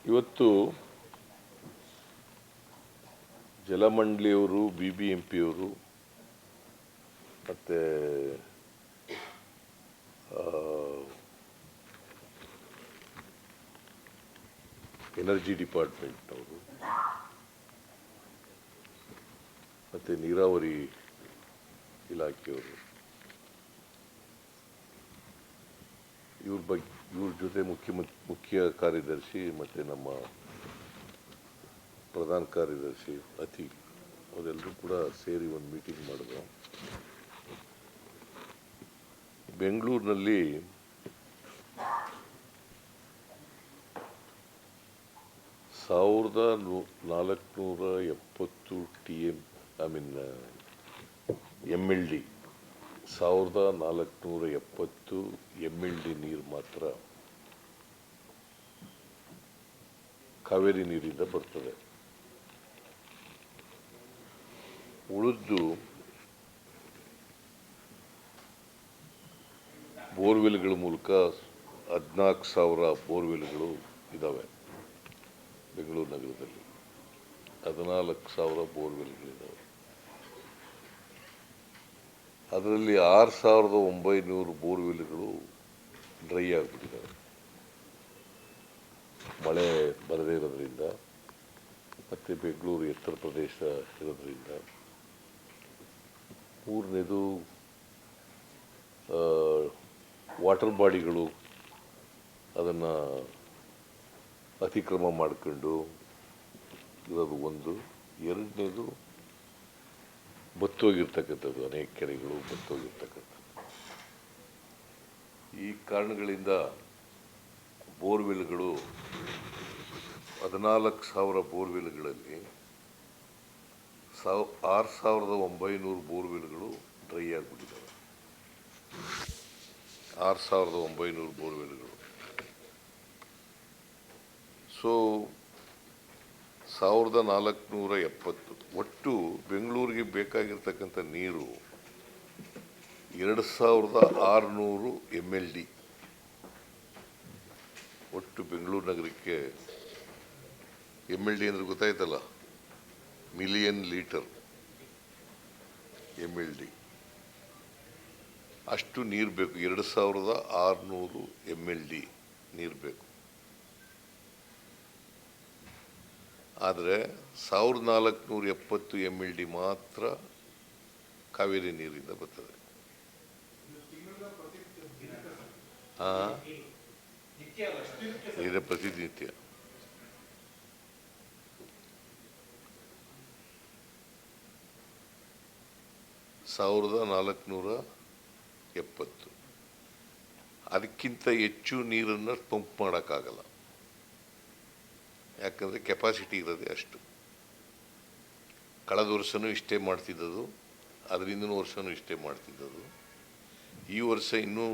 ಇವತ್ತು ಜಲಮಂಡಳಿಯವರು, BBMPಯವರು ಮತ್ತು ಎನರ್ಜಿ ಡಿಪಾರ್ಟ್ಮೆಂಟ್ನವರು ಮತ್ತು ನೀರಾವರಿ ಇಲಾಖೆಯವರು ಇವ್ರ ಜೊತೆ ಮುಖ್ಯ ಕಾರ್ಯದರ್ಶಿ ಮತ್ತು ನಮ್ಮ ಪ್ರಧಾನ ಕಾರ್ಯದರ್ಶಿ ಅವರೆಲ್ಲರೂ ಕೂಡ ಸೇರಿ ಒಂದು ಮೀಟಿಂಗ್ ಮಾಡಿದ್ರು. ಬೆಂಗಳೂರಿನಲ್ಲಿ MLD 1470 MLD ನೀರು ಮಾತ್ರ ಕಾವೇರಿ ನೀರಿಂದ ಬರ್ತದೆ. ಉಳಿದು ಬೋರ್ವೆಲ್ಗಳ ಮೂಲಕ 14,000 ಬೋರ್ವೆಲ್ಗಳು ಇದ್ದಾವೆ. ಬೆಂಗಳೂರು ನಗರದಲ್ಲಿ 14,000 ಬೋರ್ವೆಲ್ಗಳಿದ್ದಾವೆ. ಅದರಲ್ಲಿ 6,900 ಬೋರ್ವೆಲ್ಗಳು ಡ್ರೈ ಆಗಿಬಿಟ್ಟಿದ್ದಾವೆ, ಮಳೆ ಬರದೇ ಇರೋದ್ರಿಂದ ಮತ್ತು ಬೆಂಗಳೂರು ಎತ್ತರ ಪ್ರದೇಶ ಇರೋದ್ರಿಂದ. ಮೂರನೇದು ವಾಟರ್ ಬಾಡಿಗಳು ಅದನ್ನು ಅತಿಕ್ರಮ ಮಾಡಿಕೊಂಡು ಇರೋದು ಒಂದು. ಎರಡನೇದು ಬತ್ತೋಗಿರ್ತಕ್ಕಂಥದ್ದು, ಅನೇಕ ಕೆರೆಗಳು ಬತ್ತೋಗಿರ್ತಕ್ಕಂಥದ್ದು. ಈ ಕಾರಣಗಳಿಂದ ಬೋರ್ವೆಲ್ಗಳು 14,000 ಬೋರ್ವೆಲ್ಗಳಲ್ಲಿ 6,900 ಬೋರ್ವೆಲ್ಗಳು ಡ್ರೈ ಆಗಿಬಿಟ್ಟಿದ್ದಾವೆ. 6,900 ಬೋರ್ವೆಲ್ಗಳು. ಸೊ 1,470. ಒಟ್ಟು ಬೆಂಗಳೂರಿಗೆ ಬೇಕಾಗಿರ್ತಕ್ಕಂಥ ನೀರು 2,600 MLD. ಒಟ್ಟು ಬೆಂಗಳೂರು ನಗರಕ್ಕೆ MLD ಅಂದರೆ ಗೊತ್ತಾಯ್ತಲ್ಲ, ಮಿಲಿಯನ್ ಲೀಟರ್ MLD. ಅಷ್ಟು ನೀರು ಬೇಕು. 2,600 MLD ನೀರು ಬೇಕು. ಆದರೆ 1,470 MLD ಮಾತ್ರ ಕಾವೇರಿ ನೀರಿಂದ ಬರ್ತದೆ. ನೀರ ಪ್ರತಿನಿತ್ಯ. ಸಾವಿರದ 470. ಅದಕ್ಕಿಂತ ಹೆಚ್ಚು ನೀರನ್ನು ಪಂಪ್ ಮಾಡೋಕ್ಕಾಗಲ್ಲ, ಯಾಕಂದರೆ ಕೆಪಾಸಿಟಿ ಇರೋದೇ ಅಷ್ಟು. ಕಳೆದ ವರ್ಷವೂ ಇಷ್ಟೇ ಮಾಡ್ತಿದ್ದದು, ಅದರಿಂದನೂ ವರ್ಷವೂ ಇಷ್ಟೇ ಮಾಡ್ತಿದ್ದದು. ಈ ವರ್ಷ ಇನ್ನೂ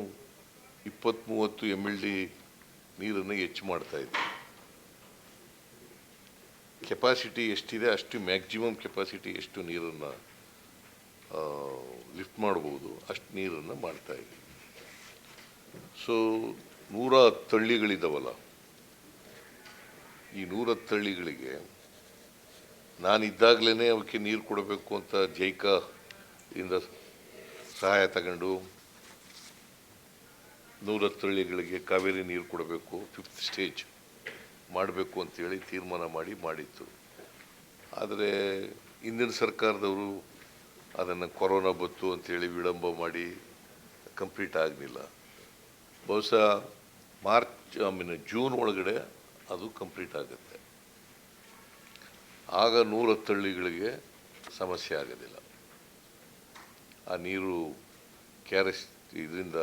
20-30 MLD ನೀರನ್ನು ಹೆಚ್ಚು ಮಾಡ್ತಾಯಿದ್ವಿ. ಕೆಪಾಸಿಟಿ ಎಷ್ಟಿದೆ ಅಷ್ಟು, ಮ್ಯಾಕ್ಸಿಮಮ್ ಕೆಪಾಸಿಟಿ ಎಷ್ಟು ನೀರನ್ನು ಲಿಫ್ಟ್ ಮಾಡ್ಬೋದು ಅಷ್ಟು ನೀರನ್ನು ಮಾಡ್ತಾಯಿದ್ವಿ. ಸೊ 110 ಹಳ್ಳಿಗಳಿದ್ದಾವಲ್ಲ, ಈ 110 ಹಳ್ಳಿಗಳಿಗೆ ನಾನಿದ್ದಾಗಲೇ ಅವಕ್ಕೆ ನೀರು ಕೊಡಬೇಕು ಅಂತ ಜೈಕಾ ಇಂದ ಸಹಾಯ ತಗೊಂಡು 110 ಹಳ್ಳಿಗಳಿಗೆ ಕಾವೇರಿ ನೀರು ಕೊಡಬೇಕು, 5th ಸ್ಟೇಜ್ ಮಾಡಬೇಕು ಅಂತೇಳಿ ತೀರ್ಮಾನ ಮಾಡಿತ್ತು. ಆದರೆ ಹಿಂದಿನ ಸರ್ಕಾರದವರು ಅದನ್ನು ಕೊರೋನಾ ಬತ್ತು ಅಂತೇಳಿ ವಿಳಂಬ ಮಾಡಿ ಕಂಪ್ಲೀಟ್ ಆಗಲಿಲ್ಲ. ಬಹುಶಃ ಜೂನ್ ಒಳಗಡೆ ಅದು ಕಂಪ್ಲೀಟ್ ಆಗುತ್ತೆ. ಆಗ 110 ಹಳ್ಳಿಗಳಿಗೆ ಸಮಸ್ಯೆ ಆಗೋದಿಲ್ಲ. ಆ ನೀರು KRS ಇದರಿಂದ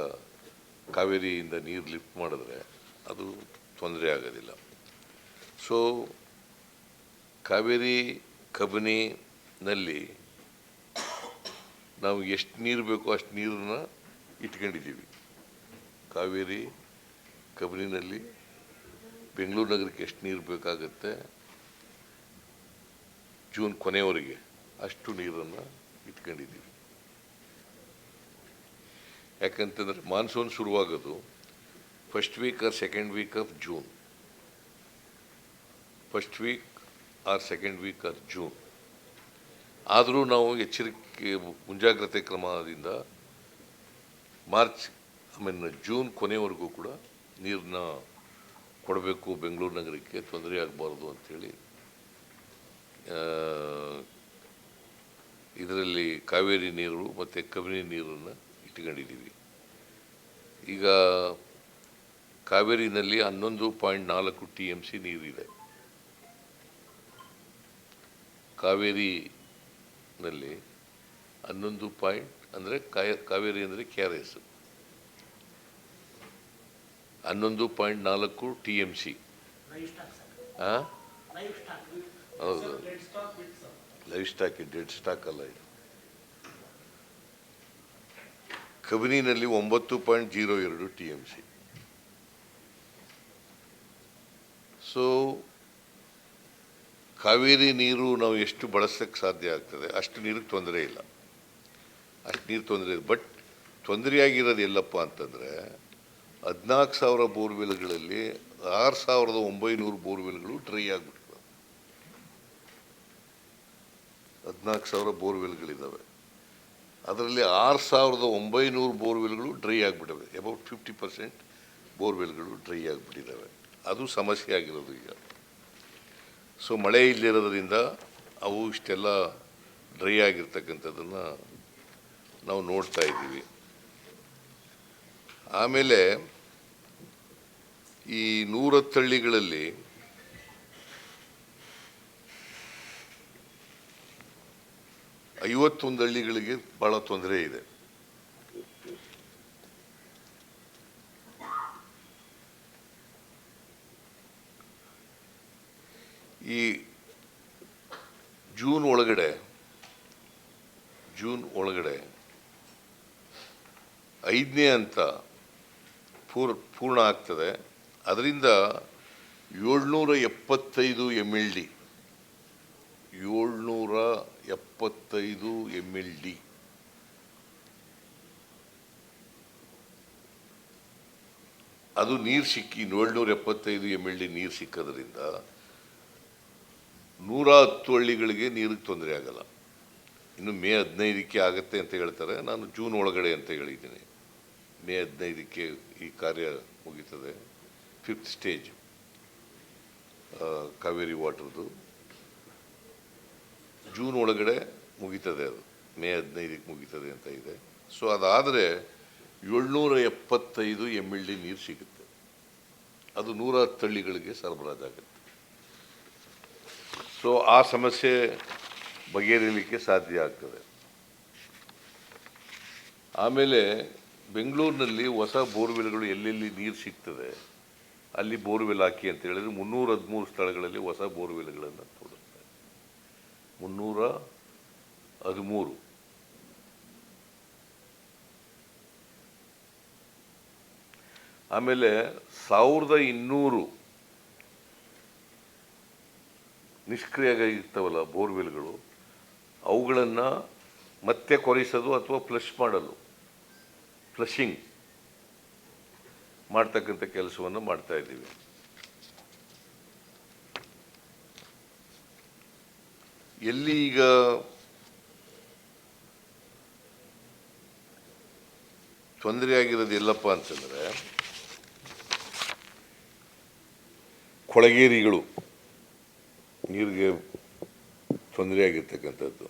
ಕಾವೇರಿಯಿಂದ ನೀರು ಲಿಫ್ಟ್ ಮಾಡಿದ್ರೆ ಅದು ತೊಂದರೆ ಆಗೋದಿಲ್ಲ. ಸೊ ಕಾವೇರಿ ಕಬಿನಿನಲ್ಲಿ ನಾವು ಎಷ್ಟು ನೀರು ಬೇಕೋ ಅಷ್ಟು ನೀರನ್ನು ಇಟ್ಕೊಂಡಿದ್ದೀವಿ. ಕಾವೇರಿ ಕಬಿನಿನಲ್ಲಿ ಬೆಂಗಳೂರು ನಗರಕ್ಕೆ ಎಷ್ಟು ನೀರು ಬೇಕಾಗುತ್ತೆ ಜೂನ್ ಕೊನೆಯವರೆಗೆ ಅಷ್ಟು ನೀರನ್ನು ಇಟ್ಕೊಂಡಿದ್ದೀವಿ. ಯಾಕಂತಂದರೆ ಮಾನ್ಸೂನ್ ಶುರುವಾಗೋದು first week or second week of June. First week or second week or June. ಆದರೂ ನಾವು ಎಚ್ಚರಿಕೆ ಮುಂಜಾಗ್ರತೆ ಕ್ರಮದಿಂದ ಮಾರ್ಚ್ ಜೂನ್ ಕೊನೆವರೆಗೂ ಕೂಡ ನೀರನ್ನ ಕೊಡಬೇಕು, ಬೆಂಗಳೂರು ನಗರಕ್ಕೆ ತೊಂದರೆ ಆಗಬಾರ್ದು ಅಂಥೇಳಿ ಇದರಲ್ಲಿ ಕಾವೇರಿ ನೀರು ಮತ್ತು ಕಬಿನಿ ನೀರನ್ನು ಇಟ್ಕೊಂಡಿದ್ದೀವಿ. ಈಗ ಕಾವೇರಿನಲ್ಲಿ 11.4 TMC ನೀರಿದೆ. ಕಾವೇರಿನಲ್ಲಿ 11 ಅಂದರೆ ಕಾವೇರಿ ಅಂದರೆ KRS 11.4 TMC. ಹೌದು, ಲೈವ್ ಸ್ಟಾಕ್, ಡೆಡ್ ಸ್ಟಾಕ್ ಅಲ್ಲ ಇದು. ಕಬಿನಿನಲ್ಲಿ 9.02 TMC. ಸೊ ಕಾವೇರಿ ನೀರು ನಾವು ಎಷ್ಟು ಬಳಸಕ್ಕೆ ಸಾಧ್ಯ ಆಗ್ತದೆ ಅಷ್ಟು ನೀರಿಗೆ ತೊಂದರೆ ಇಲ್ಲ, ಅಷ್ಟು ನೀರು ತೊಂದರೆ ಇಲ್ಲ. ಬಟ್ ತೊಂದರೆಯಾಗಿರೋದು ಎಲ್ಲಪ್ಪ ಅಂತಂದರೆ 14,000 ಬೋರ್ವೆಲ್ಗಳಲ್ಲಿ 6,900 ಬೋರ್ವೆಲ್ಗಳು ಡ್ರೈ ಆಗಿಬಿಟ್ಟಿವೆ. 14,000 ಬೋರ್ವೆಲ್ಗಳಿದ್ದಾವೆ, ಅದರಲ್ಲಿ 6,900 ಬೋರ್ವೆಲ್ಗಳು ಡ್ರೈ ಆಗಿಬಿಟ್ಟಿವೆ. ಅಬೌಟ್ 50% ಬೋರ್ವೆಲ್ಗಳು ಡ್ರೈ ಆಗಿಬಿಟ್ಟಿದ್ದಾವೆ. ಅದು ಸಮಸ್ಯೆ ಆಗಿರೋದು ಈಗ. ಸೊ ಮಳೆ ಇಲ್ಲಿರೋದ್ರಿಂದ ಅವು ಇಷ್ಟೆಲ್ಲ ಡ್ರೈ ಆಗಿರ್ತಕ್ಕಂಥದ್ದನ್ನು ನಾವು ನೋಡ್ತಾ ಇದ್ದೀವಿ. ಆಮೇಲೆ ಈ 110 ಹಳ್ಳಿಗಳಲ್ಲಿ ಐವತ್ತೊಂದು ಹಳ್ಳಿಗಳಿಗೆ ಭಾಳ ತೊಂದರೆ ಇದೆ. ಈ ಜೂನ್ ಒಳಗಡೆ 5ನೇ ಹಂತ ಪೂರ್ಣ ಆಗ್ತದೆ. ಅದರಿಂದ 775 MLD 775 MLD ಅದು ನೀರು ಸಿಕ್ಕಿ 775 MLD ನೀರು ಸಿಕ್ಕೋದ್ರಿಂದ 110 ಹಳ್ಳಿಗಳಿಗೆ ನೀರಿಗೆ ತೊಂದರೆ ಆಗಲ್ಲ. ಇನ್ನು ಮೇ 15ಕ್ಕೆ ಆಗುತ್ತೆ ಅಂತ ಹೇಳ್ತಾರೆ, ನಾನು ಜೂನ್ ಒಳಗಡೆ ಅಂತ ಹೇಳಿದ್ದೀನಿ. ಮೇ 15ಕ್ಕೆ ಈ ಕಾರ್ಯ ಮುಗೀತದೆ. 5th ಸ್ಟೇಜ್ ಕಾವೇರಿ ವಾಟರ್ದು ಜೂನ್ ಒಳಗಡೆ ಮುಗೀತದೆ, ಅದು ಮೇ 15ಕ್ಕೆ ಮುಗೀತದೆ ಅಂತ ಇದೆ. ಸೊ ಅದಾದರೆ 775 MLD ನೀರು ಸಿಗುತ್ತೆ. ಅದು 110 ಹಳ್ಳಿಗಳಿಗೆ ಸರಬರಾಜಾಗುತ್ತೆ. ಸೊ ಆ ಸಮಸ್ಯೆ ಬಗೆಹರಿಯಲಿಕ್ಕೆ ಸಾಧ್ಯ ಆಗ್ತದೆ. ಆಮೇಲೆ ಬೆಂಗಳೂರಿನಲ್ಲಿ ಹೊಸ ಬೋರ್ವೆಲ್ಗಳು ಎಲ್ಲೆಲ್ಲಿ ನೀರು ಸಿಗ್ತದೆ ಅಲ್ಲಿ ಬೋರ್ವೆಲ್ ಹಾಕಿ ಅಂತ ಹೇಳಿದ್ರೆ 313 ಸ್ಥಳಗಳಲ್ಲಿ ಹೊಸ ಬೋರ್ವೆಲ್ಗಳನ್ನು ತೋರಿಸ್ತಾರೆ. 313. ಆಮೇಲೆ 1200 ನಿಷ್ಕ್ರಿಯಾಗಿರ್ತವಲ್ಲ ಬೋರ್ವೆಲ್ಗಳು, ಅವುಗಳನ್ನು ಮತ್ತೆ ಕೊರೆಸೋದು ಅಥವಾ ಫ್ಲಶಿಂಗ್ ಮಾಡ್ತಕ್ಕಂಥ ಕೆಲಸವನ್ನು ಮಾಡ್ತಾ ಇದ್ದೀವಿ. ಎಲ್ಲಿ ಈಗ ತೊಂದರೆ ಆಗಿರೋದು ಎಲ್ಲಪ್ಪ ಅಂತಂದರೆ ಕೊಳಗೇರಿಗಳು ನೀರಿಗೆ ತೊಂದರೆ ಆಗಿರ್ತಕ್ಕಂಥದ್ದು.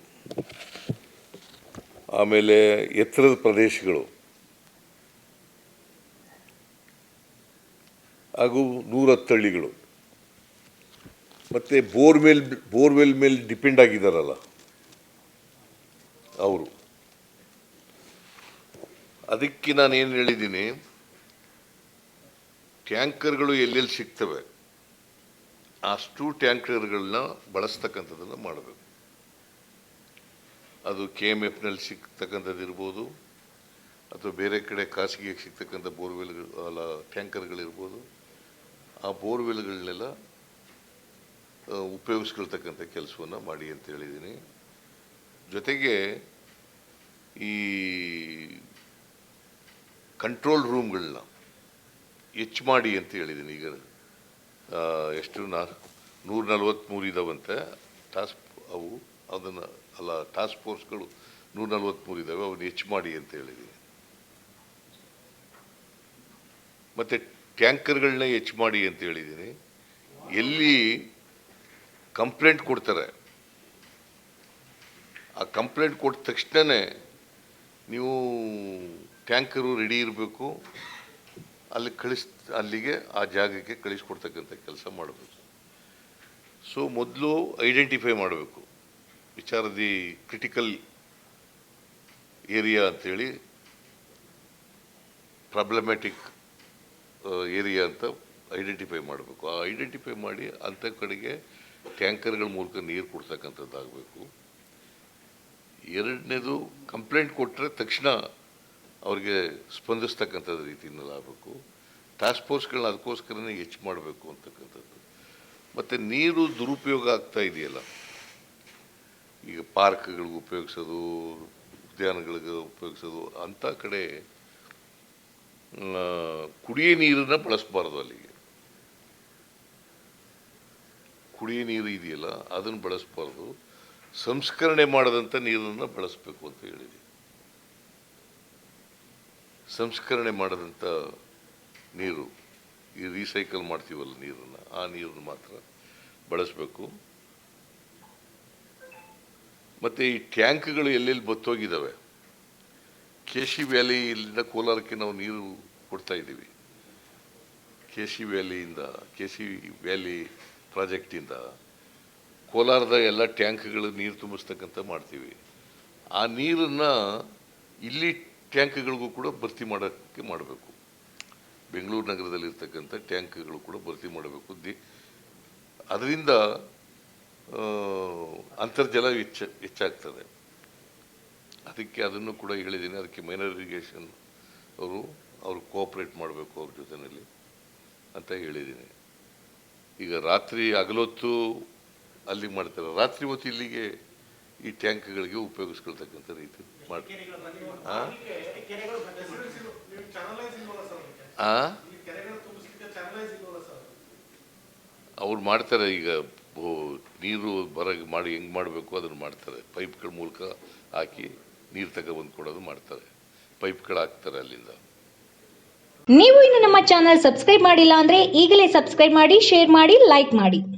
ಆಮೇಲೆ ಎತ್ತರದ ಪ್ರದೇಶಗಳು ಹಾಗೂ 110 ಹಳ್ಳಿಗಳು ಮತ್ತು ಬೋರ್ವೆಲ್ ಮೇಲೆ ಡಿಪೆಂಡ್ ಆಗಿದ್ದಾರಲ್ಲ ಅವರು. ಅದಕ್ಕೆ ನಾನು ಏನು ಹೇಳಿದ್ದೀನಿ, ಟ್ಯಾಂಕರ್ಗಳು ಎಲ್ಲೆಲ್ಲಿ ಸಿಗ್ತವೆ ಅಷ್ಟು ಟ್ಯಾಂಕರ್ಗಳನ್ನ ಬಳಸ್ತಕ್ಕಂಥದ್ದನ್ನು ಮಾಡಬೇಕು. ಅದು KMFನಲ್ಲಿ ಸಿಗ್ತಕ್ಕಂಥದ್ದು ಇರ್ಬೋದು, ಅಥವಾ ಬೇರೆ ಕಡೆ ಖಾಸಗಿಯಾಗಿ ಸಿಗ್ತಕ್ಕಂಥ ಬೋರ್ವೆಲ್ಗಳು ಟ್ಯಾಂಕರ್ಗಳಿರ್ಬೋದು. ಆ ಬೋರ್ವೆಲ್ಗಳನ್ನೆಲ್ಲ ಉಪಯೋಗಿಸ್ಕೊಳ್ತಕ್ಕಂಥ ಕೆಲಸವನ್ನು ಮಾಡಿ ಅಂತ ಹೇಳಿದ್ದೀನಿ. ಜೊತೆಗೆ ಈ ಕಂಟ್ರೋಲ್ ರೂಮ್ಗಳನ್ನ ಹೆಚ್ಚು ಮಾಡಿ ಅಂತ ಹೇಳಿದ್ದೀನಿ. ಈಗ ಎಷ್ಟು 143 ಇದಾವಂತೆ ಅವು ಅದನ್ನು ಅಲ್ಲ ಟಾಸ್ಕ್ ಫೋರ್ಸ್ಗಳು 143 ಇದ್ದಾವೆ, ಅವನ್ನ ಹೆಚ್ಚು ಮಾಡಿ ಅಂತ ಹೇಳಿದ್ದೀನಿ. ಮತ್ತು ಟ್ಯಾಂಕರ್ಗಳನ್ನ ಹೆಚ್ಚು ಮಾಡಿ ಅಂತ ಹೇಳಿದ್ದೀನಿ. ಎಲ್ಲಿ ಕಂಪ್ಲೇಂಟ್ ಕೊಡ್ತಾರೆ ಆ ಕಂಪ್ಲೇಂಟ್ ಕೊಟ್ಟ ತಕ್ಷಣವೇ ನೀವು ಟ್ಯಾಂಕರು ರೆಡಿ ಇರಬೇಕು, ಅಲ್ಲಿಗೆ ಆ ಜಾಗಕ್ಕೆ ಕಳಿಸ್ಕೊಡ್ತಕ್ಕಂಥ ಕೆಲಸ ಮಾಡಬೇಕು. ಸೊ ಮೊದಲು ಐಡೆಂಟಿಫೈ ಮಾಡಬೇಕು, which are the critical area ಅಂತೇಳಿ, ಪ್ರಾಬ್ಲಮ್ಯಾಟಿಕ್ ಏರಿಯಾ ಅಂತ ಐಡೆಂಟಿಫೈ ಮಾಡಬೇಕು. ಆ ಐಡೆಂಟಿಫೈ ಮಾಡಿ ಅಂಥ ಕಡೆಗೆ ಟ್ಯಾಂಕರ್ಗಳ ಮೂಲಕ ನೀರು ಕೊಡ್ತಕ್ಕಂಥದ್ದಾಗಬೇಕು. ಎರಡನೇದು, ಕಂಪ್ಲೇಂಟ್ ಕೊಟ್ಟರೆ ತಕ್ಷಣ ಅವ್ರಿಗೆ ಸ್ಪಂದಿಸ್ತಕ್ಕಂಥದ್ದು ರೀತಿಯಲ್ಲಿ ಆಗಬೇಕು. ಟಾಸ್ಕ್ ಫೋರ್ಸ್ಗಳನ್ನ ಅದಕ್ಕೋಸ್ಕರನೇ ಹೆಚ್ಚು ಮಾಡಬೇಕು ಅಂತಕ್ಕಂಥದ್ದು. ಮತ್ತು ನೀರು ದುರುಪಯೋಗ ಆಗ್ತಾ ಇದೆಯಲ್ಲ, ಈಗ ಪಾರ್ಕ್ಗಳಿಗೆ ಉಪಯೋಗಿಸೋದು, ಉದ್ಯಾನಗಳಿಗೆ ಉಪಯೋಗಿಸೋದು, ಅಂಥ ಕಡೆ ಕುಡಿಯೋ ನೀರನ್ನು ಬಳಸಬಾರ್ದು. ಅಲ್ಲಿಗೆ ಕುಡಿಯೋ ನೀರು ಇದೆಯಲ್ಲ ಅದನ್ನು ಬಳಸಬಾರ್ದು, ಸಂಸ್ಕರಣೆ ಮಾಡದಂಥ ನೀರನ್ನು ಬಳಸಬೇಕು ಅಂತ ಹೇಳಿದೆ. ಸಂಸ್ಕರಣೆ ಮಾಡದಂಥ ನೀರು, ಈ ರೀಸೈಕಲ್ ಮಾಡ್ತೀವಲ್ಲ ನೀರನ್ನು, ಆ ನೀರನ್ನು ಮಾತ್ರ ಬಳಸಬೇಕು. ಮತ್ತು ಈ ಟ್ಯಾಂಕ್ಗಳು ಎಲ್ಲೆಲ್ಲಿ ಬತ್ತೋಗಿದ್ದಾವೆ, KC ವ್ಯಾಲಿ ಇಲ್ಲಿಂದ ಕೋಲಾರಕ್ಕೆ ನಾವು ನೀರು ಕೊಡ್ತಾ ಇದ್ದೀವಿ. KC ವ್ಯಾಲಿ ಪ್ರಾಜೆಕ್ಟಿಂದ ಕೋಲಾರದ ಎಲ್ಲ ಟ್ಯಾಂಕ್ಗಳು ನೀರು ತುಂಬಿಸ್ತಕ್ಕಂಥ ಮಾಡ್ತೀವಿ. ಆ ನೀರನ್ನು ಇಲ್ಲಿ ಟ್ಯಾಂಕ್ಗಳಿಗೂ ಕೂಡ ಭರ್ತಿ ಮಾಡೋಕ್ಕೆ ಮಾಡಬೇಕು. ಬೆಂಗಳೂರು ನಗರದಲ್ಲಿರ್ತಕ್ಕಂಥ ಟ್ಯಾಂಕ್ಗಳು ಕೂಡ ಭರ್ತಿ ಮಾಡಬೇಕು. ಅದರಿಂದ ಅಂತರ್ಜಲ ಹೆಚ್ಚಾಗ್ತದೆ. ಅದಕ್ಕೆ ಅದನ್ನು ಕೂಡ ಹೇಳಿದ್ದೀನಿ. ಅದಕ್ಕೆ ಮೈನರ್ ಇರಿಗೇಷನ್ ಅವರು ಕೋಆಪ್ರೇಟ್ ಮಾಡಬೇಕು ಅವ್ರ ಜೊತೆಯಲ್ಲಿ ಅಂತ ಹೇಳಿದ್ದೀನಿ. ಈಗ ರಾತ್ರಿ ಹಗಲೊತ್ತು ಅಲ್ಲಿಗೆ ಮಾಡ್ತಾರೆ, ರಾತ್ರಿ ಹೊತ್ತು ಇಲ್ಲಿಗೆ ಈ ಟ್ಯಾಂಕ್ಗಳಿಗೆ ಉಪಯೋಗಿಸ್ಕೊಳ್ತಕ್ಕಂಥ ರೀತಿ ಮಾಡಿ. ಅವ್ರು ಮಾಡ್ತಾರೆ. ಈಗ ನೀರು ಮಾಡಿ ಹೆಂಗೆ ಮಾಡಬೇಕು ಅದನ್ನು ಮಾಡ್ತಾರೆ. ಪೈಪ್ಗಳ ಮೂಲಕ ಹಾಕಿ ನೀರು ತಗೊಬಂದು ಕೊಡೋದು ಮಾಡ್ತಾರೆ. ಪೈಪ್ಗಳು ಹಾಕ್ತಾರೆ ಅಲ್ಲಿಂದ. ನೀವು ಇನ್ನು ನಮ್ಮ ಚಾನೆಲ್ ಸಬ್ಸ್ಕ್ರೈಬ್ ಮಾಡಿಲ್ಲ ಅಂದ್ರೆ ಈಗಲೇ ಸಬ್ಸ್ಕ್ರೈಬ್ ಮಾಡಿ, ಶೇರ್ ಮಾಡಿ, ಲೈಕ್ ಮಾಡಿ.